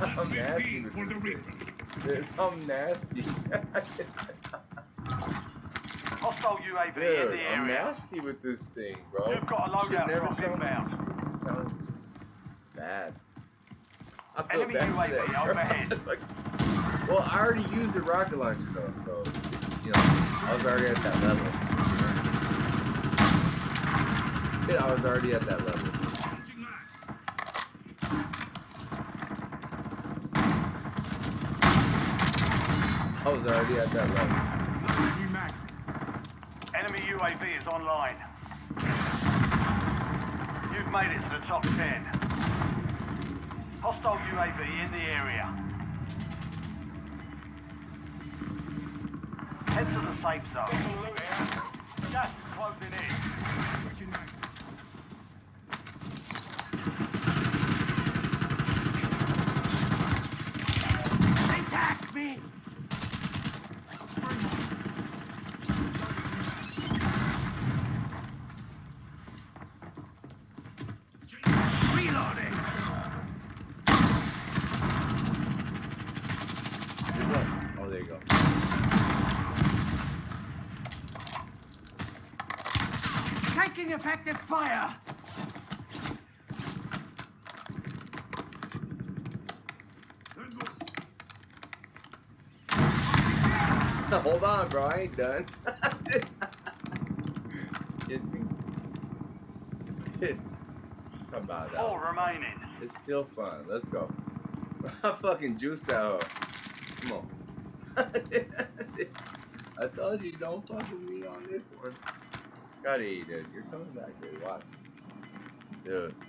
I'm nasty with this thing. Dude, I'm nasty. Hostile UAV in Dude, the I'm area. nasty with this thing, bro. You've got a You should loadout never drop show me inbound. this shit. I'm telling you. It's bad. I feel Enemy bad for UAV that, bro. overhead. Like, well, I already used the rocket launcher though, so you know, I was already at that level. Yeah, I was already at that level. I was already at that level. Enemy UAV is online. You've made it to the top 10. Hostile UAV in the area. Head to the safe zone. Gas is closing in. Attack me! Reloading! Oh, there you go. Taking effective fire! Hold on, bro. I ain't done. Come on, that 4 remaining. it's still fun. Let's go. I fucking juiced that hoe. Come on. I told you, don't fuck with me on this one. Gotta eat it. You're coming back, dude. Watch. Dude.